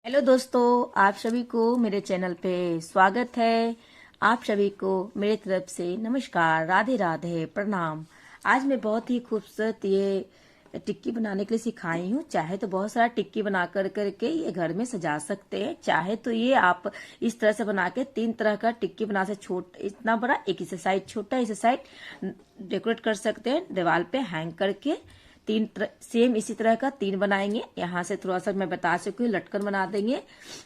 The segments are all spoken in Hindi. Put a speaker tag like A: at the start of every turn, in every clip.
A: हेलो दोस्तों, आप सभी को मेरे चैनल पे स्वागत है। आप सभी को मेरी तरफ से नमस्कार, राधे राधे, प्रणाम। आज मैं बहुत ही खूबसूरत ये टिक्की बनाने के लिए सिखाई हूँ। चाहे तो बहुत सारा टिक्की बना कर करके ये घर में सजा सकते हैं, चाहे तो ये आप इस तरह से बना के 3 तरह का टिक्की बना से छोटा, इतना बड़ा, एक इसे साइड छोटा, इसे साइड डेकोरेट कर सकते हैं दीवार पे हैंग करके। सेम इसी तरह का 3 बनाएंगे। यहाँ से थोड़ा सा मैं बता चुकी हूँ, लटकन बना देंगे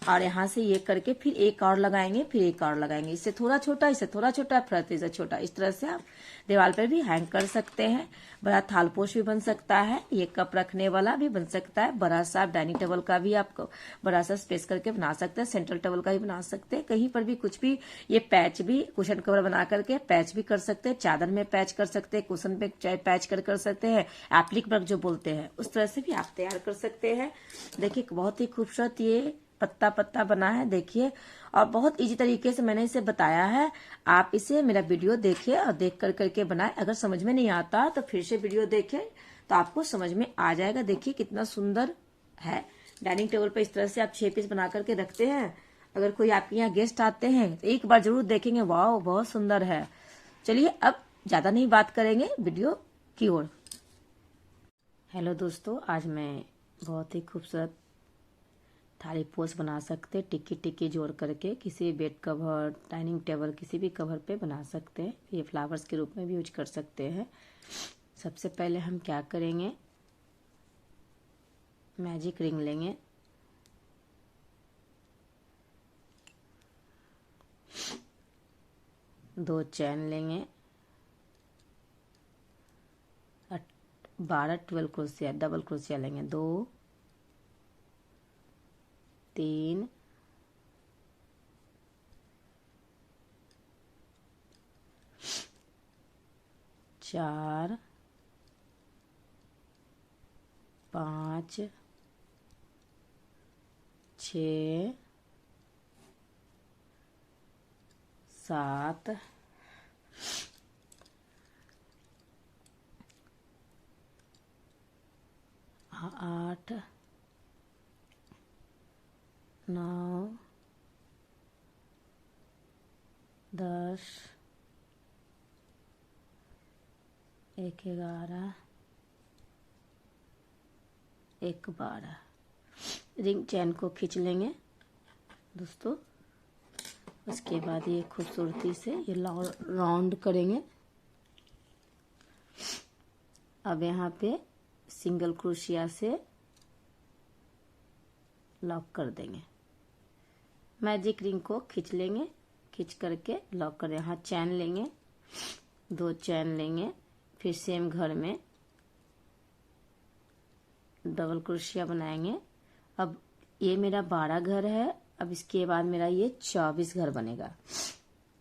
A: और यहाँ से ये करके फिर एक और लगाएंगे, फिर एक और लगाएंगे। इससे थोड़ा छोटा, इससे थोड़ा छोटा, फिर इससे छोटा। इस तरह से आप दीवार पर भी हैंग कर सकते हैं। बड़ा थालपोश भी बन सकता है, ये कप रखने वाला भी बन सकता है। बड़ा सा डाइनिंग टेबल का भी आप बड़ा सा स्पेस करके बना सकते हैं। सेंट्रल टेबल का भी बना सकते हैं, कहीं पर भी कुछ भी। ये पैच भी, कुशन कवर बना करके पैच भी कर सकते हैं, चादर में पैच कर सकते हैं, कुशन पे पैच कर सकते हैं, एप्लिक वर्क जो बोलते हैं उस तरह से भी आप तैयार कर सकते हैं। देखिए बहुत ही खूबसूरत ये पत्ता पत्ता बना है, देखिए। और बहुत इजी तरीके से मैंने इसे बताया है। आप इसे मेरा वीडियो देखिए और देख कर करके बनाए। अगर समझ में नहीं आता तो फिर से वीडियो देखें तो आपको समझ में आ जाएगा। देखिए कितना सुंदर है। डाइनिंग टेबल पर इस तरह से आप 6 पीस बना करके रखते हैं। अगर कोई आपके यहाँ गेस्ट आते हैं तो एक बार जरूर देखेंगे, वाह बहुत सुंदर है। चलिए अब ज्यादा नहीं बात करेंगे, वीडियो की ओर। हेलो दोस्तों, आज मैं बहुत ही खूबसूरत थाली पोस्ट बना सकते, टिक्की टिक्की जोड़ करके किसी बेड कवर, डाइनिंग टेबल, किसी भी कवर पे बना सकते हैं। ये फ्लावर्स के रूप में भी यूज कर सकते हैं। सबसे पहले हम क्या करेंगे, मैजिक रिंग लेंगे। दो चैन लेंगे, 12 क्रोशिया, डबल क्रोशिया लेंगे। 2 3 4 5 6 7 8 9 10 एक 11 एक 12। रिंग चैन को खींच लेंगे दोस्तों। उसके बाद ये खूबसूरती से ये राउंड करेंगे। अब यहाँ पे सिंगल क्रोशिया से लॉक कर देंगे। मैजिक रिंग को खींच लेंगे, खींच करके लॉक कर, यहाँ चैन लेंगे, 2 चैन लेंगे, फिर सेम घर में डबल क्रोशिया बनाएंगे। अब ये मेरा 12 घर है। अब इसके बाद मेरा ये 24 घर बनेगा।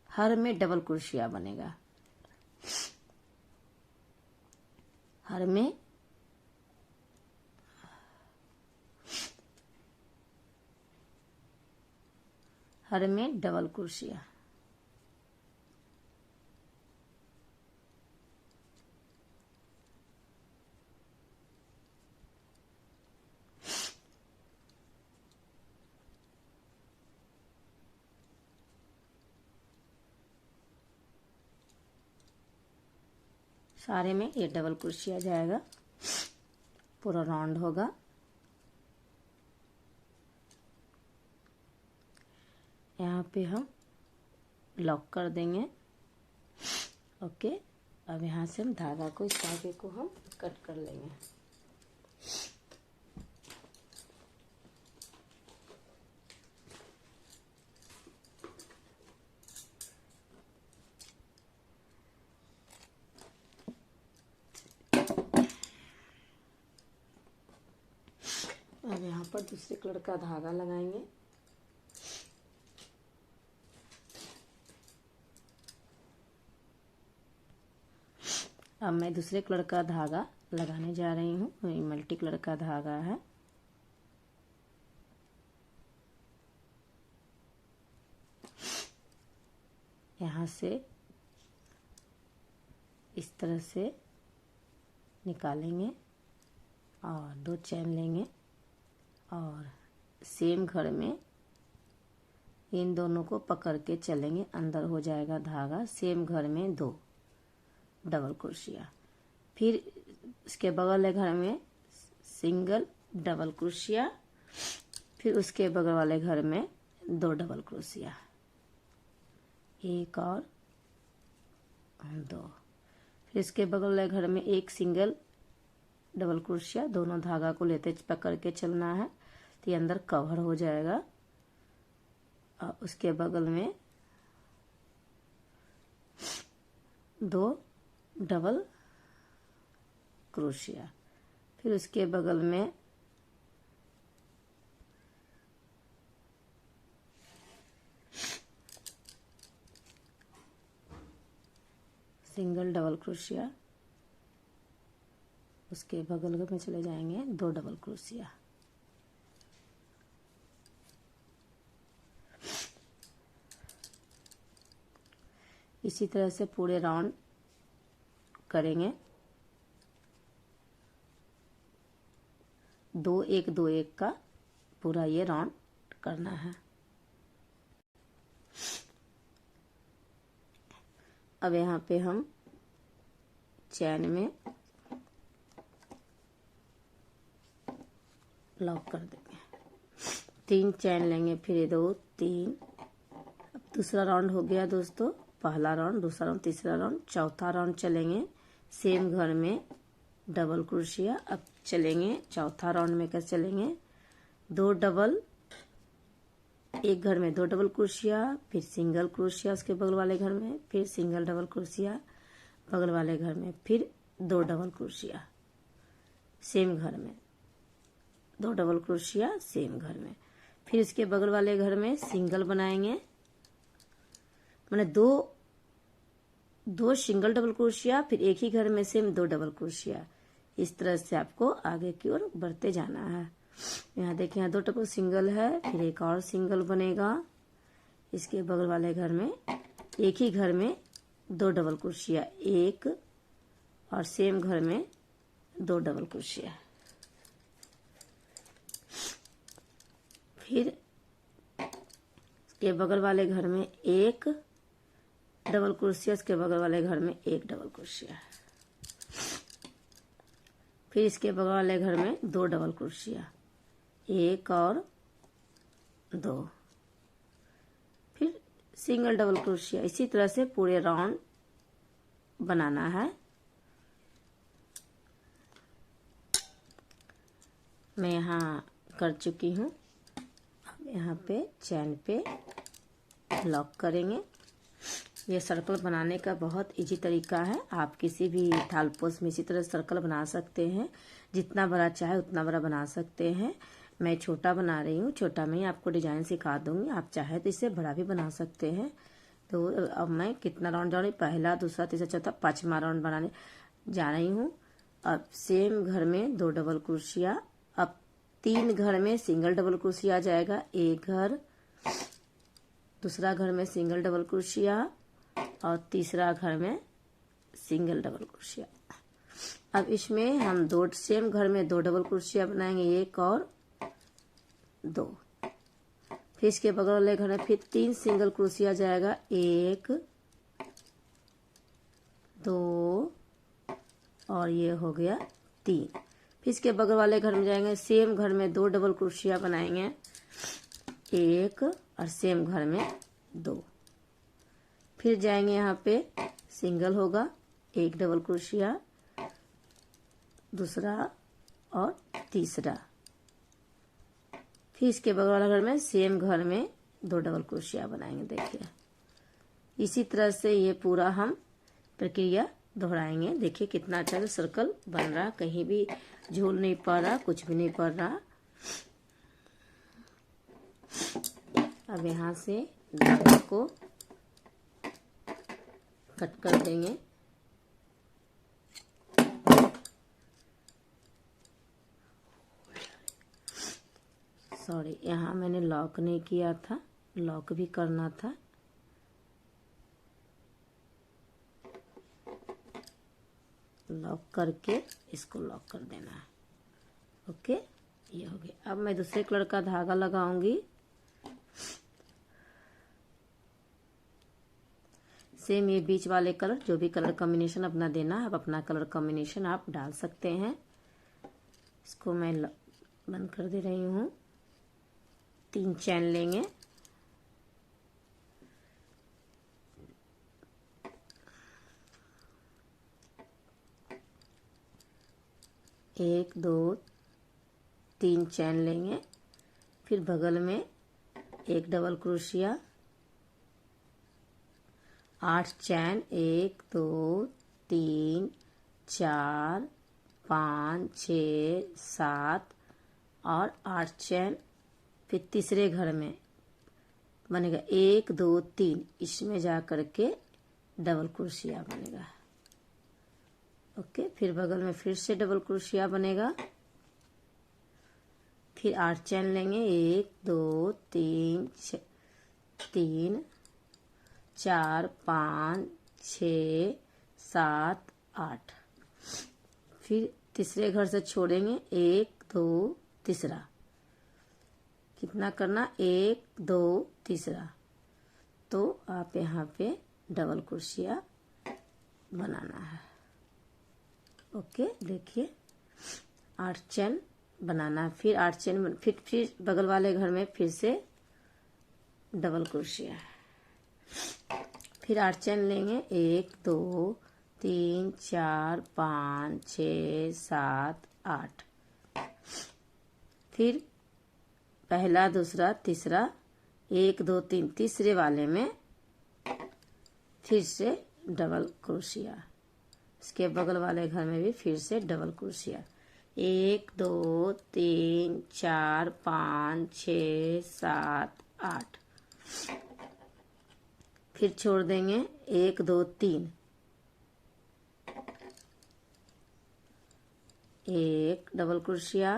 A: हर में डबल क्रोशिया बनेगा, हर में डबल क्रोशिया। सारे में ये डबल क्रोशिया जाएगा, पूरा राउंड होगा। यहाँ पे हम लॉक कर देंगे। ओके, अब यहाँ से हम धागा को, इस धागे को हम कट कर लेंगे। अब यहाँ पर दूसरे कलर का धागा लगाएंगे। अब मैं दूसरे कलर का धागा लगाने जा रही हूँ। मल्टी कलर का धागा है। यहाँ से इस तरह से निकालेंगे और 2 चैन लेंगे और सेम घर में इन दोनों को पकड़ के चलेंगे, अंदर हो जाएगा धागा। सेम घर में 2 डबल क्रोशिया। फिर इसके बगल वाले घर में सिंगल डबल क्रोशिया। फिर उसके बगल वाले घर में 2 डबल क्रोशिया, 1 और 2। फिर इसके बगल वाले घर में एक सिंगल डबल क्रोशिया। दोनों धागा को लेते पकड़ के चलना है तो ये अंदर कवर हो जाएगा। और उसके बगल में 2 डबल क्रोशिया। फिर उसके बगल में सिंगल डबल क्रोशिया। उसके बगल में चले जाएंगे 2 डबल क्रोशिया। इसी तरह से पूरे राउंड करेंगे। 2 1 2 1 का पूरा ये राउंड करना है। अब यहाँ पे हम चैन में लॉक कर देंगे। 3 चैन लेंगे, फिर 2 3। अब दूसरा राउंड हो गया दोस्तों। पहला राउंड, दूसरा राउंड, तीसरा राउंड, चौथा राउंड चलेंगे सेम घर में डबल क्रोशिया। अब चलेंगे चौथा राउंड में कैसे चलेंगे, 2 डबल, एक घर में 2 डबल क्रोशिया, फिर सिंगल क्रोशिया उसके बगल वाले घर में, फिर सिंगल डबल क्रोशिया बगल वाले घर में, फिर 2 डबल क्रोशिया सेम घर में, 2 डबल क्रोशिया सेम घर में। फिर इसके बगल वाले घर में सिंगल बनाएंगे, माने 2 सिंगल डबल क्रोशिया, फिर एक ही घर में सेम 2 डबल क्रोशिया। इस तरह से आपको आगे की ओर बढ़ते जाना है। यहाँ देखिए, यहाँ 2 डबल सिंगल है, फिर एक और सिंगल बनेगा। इसके बगल वाले घर में एक ही घर में 2 डबल क्रोशिया, एक और सेम घर में 2 डबल क्रोशिया। फिर इसके बगल वाले घर में एक डबल क्रोशिया, इसके बगल वाले घर में एक डबल क्रोशिया। फिर इसके बगल वाले घर में 2 डबल क्रोशिया, एक और 2। फिर सिंगल डबल क्रोशिया। इसी तरह से पूरे राउंड बनाना है। मैं यहाँ कर चुकी हूँ। अब यहाँ पे चैन पे लॉक करेंगे। ये सर्कल बनाने का बहुत इजी तरीका है। आप किसी भी थालपोस में इसी तरह सर्कल बना सकते हैं। जितना बड़ा चाहे उतना बड़ा बना सकते हैं। मैं छोटा बना रही हूँ, छोटा में ही आपको डिजाइन सिखा दूंगी। आप चाहे तो इससे बड़ा भी बना सकते हैं। तो अब मैं कितना राउंड जा रही हूँ, पहला, दूसरा, तीसरा, चौथा, 5वां राउंड बनाने जा रही हूँ। अब सेम घर में 2 डबल क्रोशिया। अब 3 घर में सिंगल डबल क्रोशिया आ जाएगा। एक घर, दूसरा घर में सिंगल डबल क्रोशिया और तीसरा घर में सिंगल डबल क्रोशिया। अब इसमें हम 2 सेम घर में 2 डबल क्रोशिया बनाएंगे, एक और 2। फिर इसके बगल वाले घर में फिर 3 सिंगल क्रोशिया जाएगा, 1 2 और ये हो गया 3। फिर इसके बगल वाले घर में जाएंगे, सेम घर में 2 डबल क्रोशिया बनाएंगे, 1 और सेम घर में 2। फिर जाएंगे यहाँ पे सिंगल होगा, 1 डबल क्रोशिया, दूसरा और तीसरा। फिर इसके बगल वाला घर में सेम घर में 2 डबल क्रोशिया बनाएंगे। देखिए, इसी तरह से ये पूरा हम प्रक्रिया दोहराएंगे। देखिए कितना अच्छा सर्कल बन रहा, कहीं भी झूल नहीं पड़ रहा, कुछ भी नहीं पड़ रहा। अब यहाँ से धागे को कट कर देंगे। सॉरी, यहाँ मैंने लॉक नहीं किया था, लॉक भी करना था। लॉक करके इसको लॉक कर देना है। ओके, ये हो गया। अब मैं दूसरे कलर का धागा लगाऊंगी। सेम ये बीच वाले कलर, जो भी कलर कॉम्बिनेशन अपना देना है, आप अपना कलर कॉम्बिनेशन आप डाल सकते हैं। इसको मैं बंद कर दे रही हूँ। 3 चैन लेंगे। एक 2 3 चैन लेंगे। फिर बगल में एक डबल क्रोशिया, 8 चैन, 1 2 3 4 5 6 7 और 8 चैन। फिर तीसरे घर में बनेगा 1 2 3, इसमें जा करके डबल क्रोशिया बनेगा। ओके, फिर बगल में फिर से डबल क्रोशिया बनेगा। फिर 8 चैन लेंगे, 1 2 3 3 4 5 6 7 8। फिर तीसरे घर से छोड़ेंगे, 1 2 तीसरा। कितना करना, 1 2 तीसरा। तो आप यहाँ पे डबल क्रोशिया बनाना है। ओके, देखिए 8 चैन बनाना है। फिर 8 चैन, फिर बगल वाले घर में फिर से डबल क्रोशिया। फिर 8 चैन लेंगे, 1 2 3 4 5 6 7 8। फिर पहला दूसरा तीसरा, 1 2 3, तीसरे वाले में फिर से डबल क्रोशिया। इसके बगल वाले घर में भी फिर से डबल क्रोशिया। 1 2 3 4 5 6 7 8। फिर छोड़ देंगे, 1 2 3, एक डबल क्रोशिया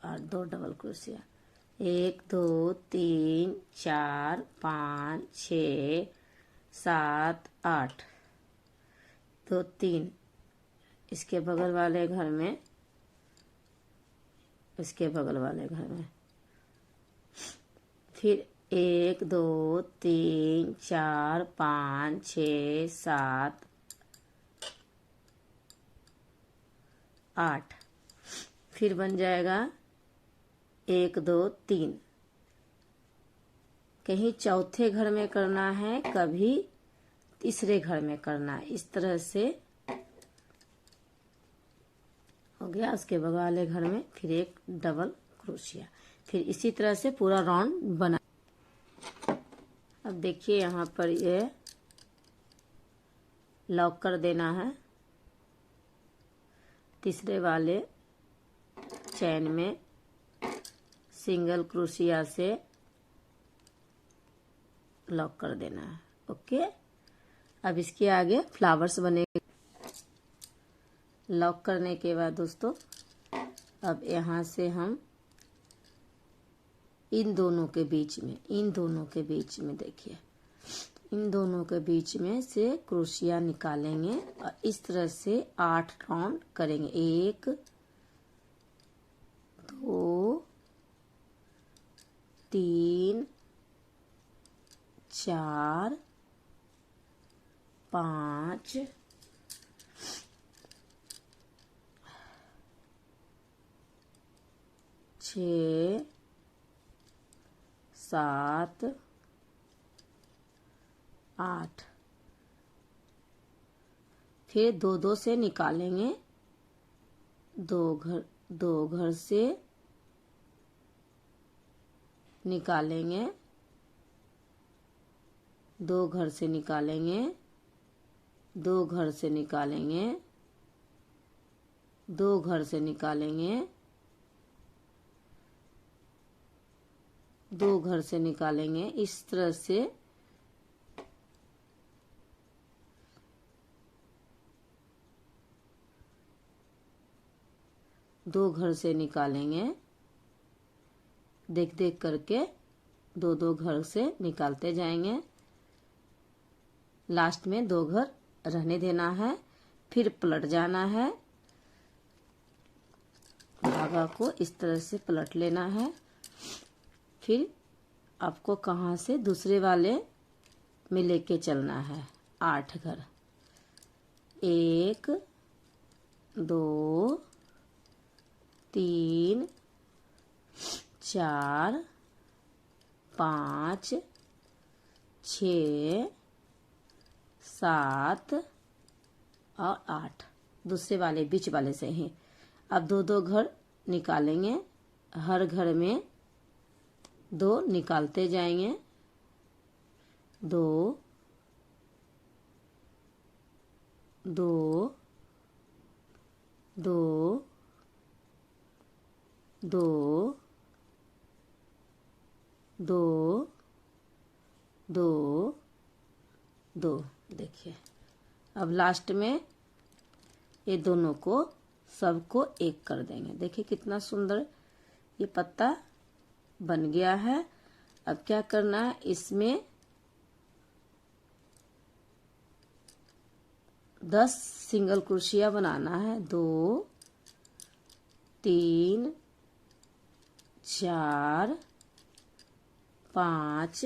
A: और 2 डबल क्रोशिया। 1 2 3 4 5 6 7 8, 2 3। इसके बगल वाले घर में, इसके बगल वाले घर में फिर 1 2 3 4 5 6 7 8। फिर बन जाएगा 1 2 3। कहीं चौथे घर में करना है, कभी तीसरे घर में करना है। इस तरह से हो गया। उसके बगल वाले घर में फिर एक डबल क्रोशिया। फिर इसी तरह से पूरा राउंड बना। अब देखिए यहाँ पर ये लॉक कर देना है। तीसरे वाले चैन में सिंगल क्रोशिया से लॉक कर देना है। ओके, अब इसके आगे फ्लावर्स बनेंगे। लॉक करने के बाद दोस्तों, अब यहाँ से हम इन दोनों के बीच में, देखिए इन दोनों के बीच में से क्रोशिया निकालेंगे और इस तरह से 8 राउंड करेंगे। 1 2 3 4 5 6 7 8। फिर 2 से निकालेंगे, 2 घर से निकालेंगे, 2 घर से निकालेंगे, 2 घर से निकालेंगे, 2 घर से निकालेंगे, 2 घर से निकालेंगे। इस तरह से दो घर से निकालेंगे। देख देख करके 2 घर से निकालते जाएंगे। लास्ट में 2 घर रहने देना है। फिर पलट जाना है, धागा को इस तरह से पलट लेना है। फिर आपको कहाँ से दूसरे वाले में लेके चलना है 8 घर। 1 2 3 4 5 6 7 और 8, दूसरे वाले बीच वाले से ही। अब 2-2 घर निकालेंगे, हर घर में 2 निकालते जाएंगे। 2 2 2 2 2 2 2। देखिए अब लास्ट में ये दोनों को सबको एक कर देंगे। देखिए कितना सुंदर ये पत्ता बन गया है। अब क्या करना है, इसमें 10 सिंगल क्रोशिया बनाना है। 2 3 4 5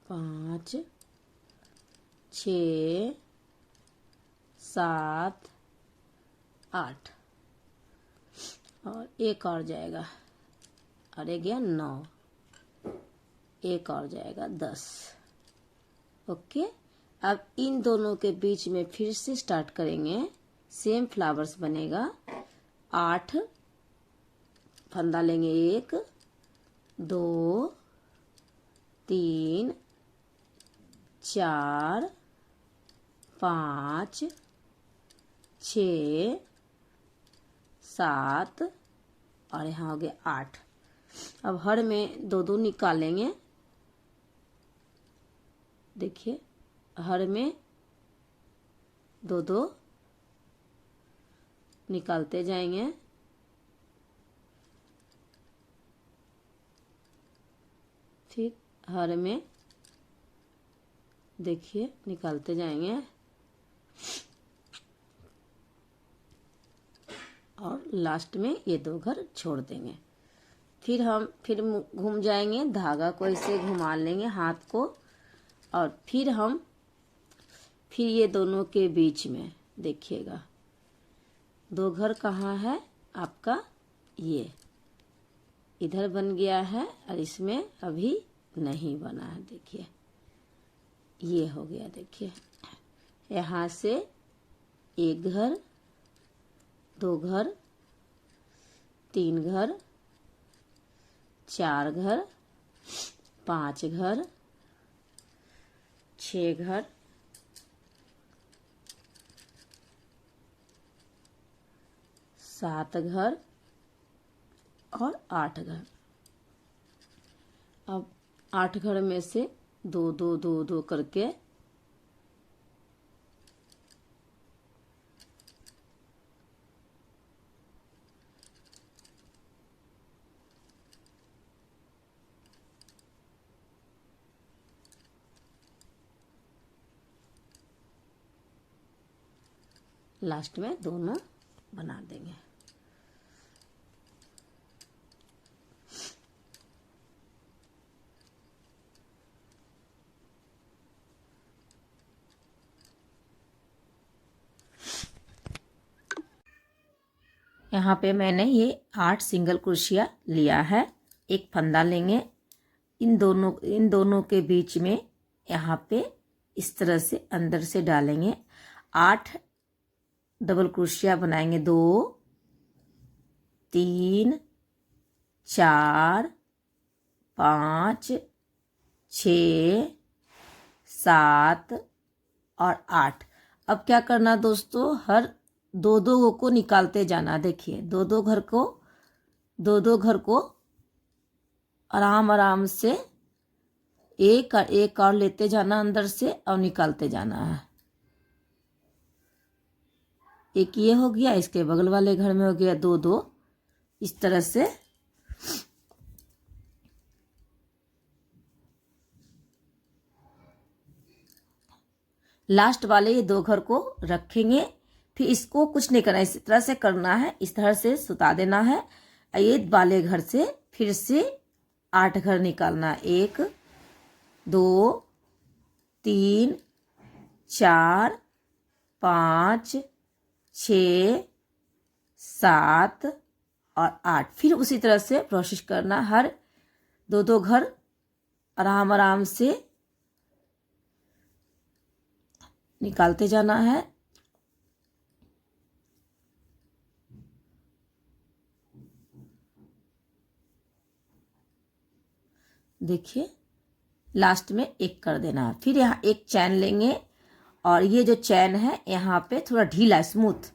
A: 5 6 7 8 और एक और जाएगा, और एक गया 9, एक और जाएगा 10। ओके, अब इन दोनों के बीच में फिर से स्टार्ट करेंगे। सेम फ्लावर्स बनेगा। 8 फंदा लेंगे। 1 2 3 4 5 6 7 और यहाँ हो गया 8। अब हर में 2-2 निकालेंगे। देखिए हर में 2-2 निकालते जाएंगे। फिर हर में देखिए निकालते जाएंगे और लास्ट में ये 2 घर छोड़ देंगे। फिर हम फिर घूम जाएंगे, धागा को ऐसे घुमा लेंगे हाथ को, और फिर ये दोनों के बीच में देखिएगा 2 घर कहाँ है आपका, ये इधर बन गया है और इसमें अभी नहीं बना है। देखिए ये हो गया। देखिए यहाँ से 1 घर 2 घर 3 घर 4 घर 5 घर 6 घर 7 घर और 8 घर। अब 8 घर में से 2-2 करके लास्ट में दोनों बना देंगे। यहाँ पे मैंने ये 8 सिंगल क्रोशिया लिया है। एक फंदा लेंगे, इन दोनों के बीच में यहाँ पे इस तरह से अंदर से डालेंगे। 8 डबल क्रोशिया बनाएंगे। 2 3 4 5 6 7 और 8। अब क्या करना दोस्तों, हर 2-2 को निकालते जाना। देखिए 2-2 घर को आराम आराम से एक और लेते जाना अंदर से और निकालते जाना है। एक ये हो गया, इसके बगल वाले घर में हो गया 2-2। इस तरह से लास्ट वाले ये 2 घर को रखेंगे। फिर इसको कुछ नहीं करना है, इस तरह से करना है, इस तरह से सुता देना है। ये वाले घर से फिर से 8 घर निकालना, 1 2 3 4 5 6 7 और 8। फिर उसी तरह से प्रोसेस करना, हर 2 घर आराम आराम से निकालते जाना है। देखिए लास्ट में एक कर देना है। फिर यहाँ एक चैन लेंगे और ये जो चैन है यहाँ पे थोड़ा ढीला स्मूथ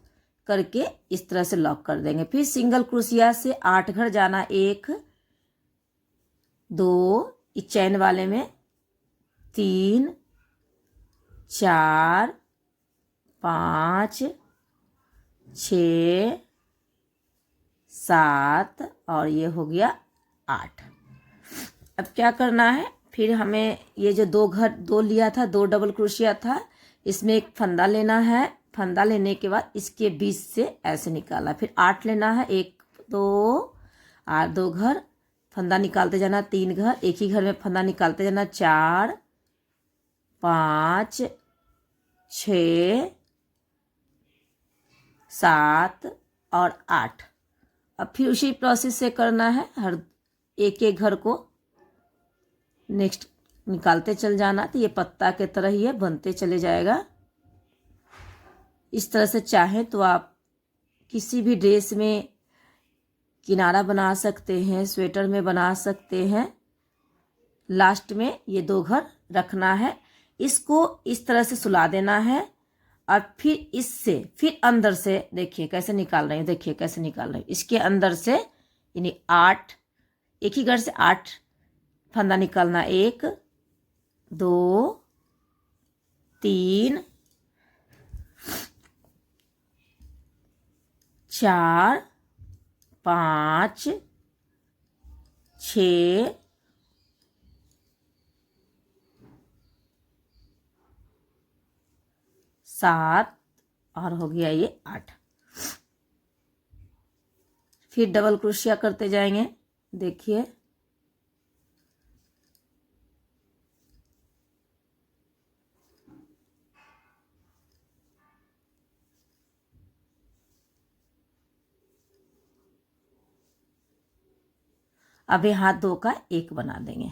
A: करके इस तरह से लॉक कर देंगे। फिर सिंगल क्रोशिया से 8 घर जाना, 1 2 इस चैन वाले में, 3 4 5 6 7 और ये हो गया 8। अब क्या करना है, फिर हमें ये जो 2 लिया था, 2 डबल क्रोशिया था, इसमें एक फंदा लेना है। फंदा लेने के बाद इसके बीच से ऐसे निकाला, फिर 8 लेना है, 1 2 8 2 घर फंदा निकालते जाना, 3 घर एक ही घर में फंदा निकालते जाना, 4 5 6 7 और 8। अब फिर उसी प्रोसेस से करना है, हर एक एक घर को नेक्स्ट निकालते चल जाना। तो ये पत्ता के तरह ही है, बनते चले जाएगा। इस तरह से चाहे तो आप किसी भी ड्रेस में किनारा बना सकते हैं, स्वेटर में बना सकते हैं। लास्ट में ये 2 घर रखना है, इसको इस तरह से सुला देना है और फिर इससे फिर अंदर से देखिए कैसे निकाल रही हूँ, देखिए कैसे निकाल रही हूँ। इसके अंदर से यानी 8 एक ही घर से 8 फंदा निकालना, 1 2 3 4 5 6 7 और हो गया ये 8। फिर डबल क्रोशिया करते जाएंगे। देखिए अब ये हाथ 2 का एक बना देंगे,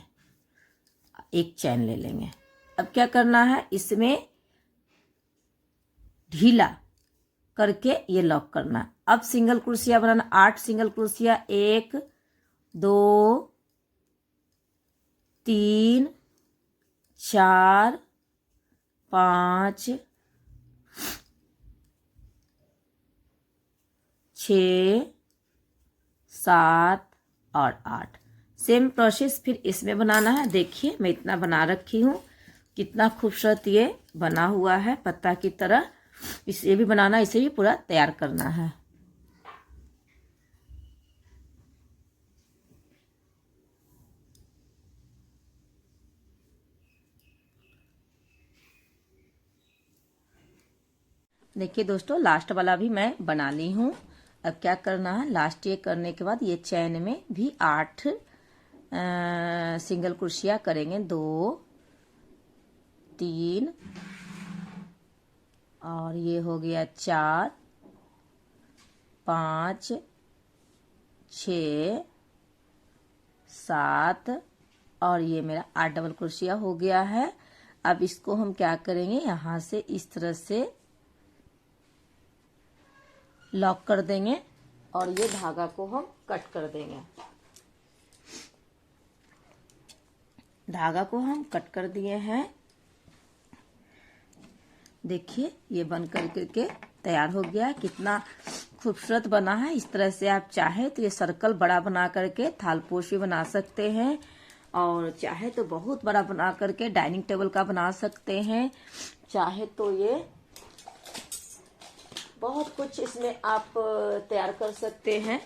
A: एक चैन ले लेंगे। अब क्या करना है, इसमें ढीला करके ये लॉक करना है। अब सिंगल क्रोशिया बनाना, 8 सिंगल क्रोशिया, 1 2 3 4 5 6 7 और 8। सेम प्रोसेस फिर इसमें बनाना है। देखिए मैं इतना बना रखी हूँ, कितना खूबसूरत ये बना हुआ है पत्ता की तरह। इसे भी बनाना, इसे भी पूरा तैयार करना है। देखिए दोस्तों लास्ट वाला भी मैं बना ली हूँ। अब क्या करना है, लास्ट ये करने के बाद ये चैन में भी 8 सिंगल क्रोशिया करेंगे, 2 3 और ये हो गया 4 5 6 7 और ये मेरा 8 डबल क्रोशिया हो गया है। अब इसको हम क्या करेंगे, यहाँ से इस तरह से लॉक कर देंगे और ये धागा को हम कट कर देंगे। धागा को हम कट कर दिए हैं। देखिए ये बन करके तैयार हो गया है, कितना खूबसूरत बना है। इस तरह से आप चाहे तो ये सर्कल बड़ा बना करके थालपोश भी बना सकते हैं और चाहे तो बहुत बड़ा बना करके डाइनिंग टेबल का बना सकते हैं। चाहे तो ये बहुत कुछ इसमें आप तैयार कर सकते हैं।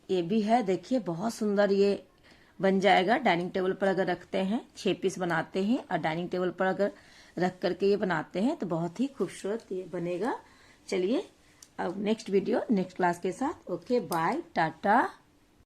A: ये भी है, देखिए बहुत सुंदर ये बन जाएगा। डाइनिंग टेबल पर अगर रखते हैं, 6 पीस बनाते हैं और डाइनिंग टेबल पर अगर रख करके ये बनाते हैं तो बहुत ही खूबसूरत ये बनेगा। चलिए अब नेक्स्ट वीडियो नेक्स्ट क्लास के साथ। Okay bye Tata.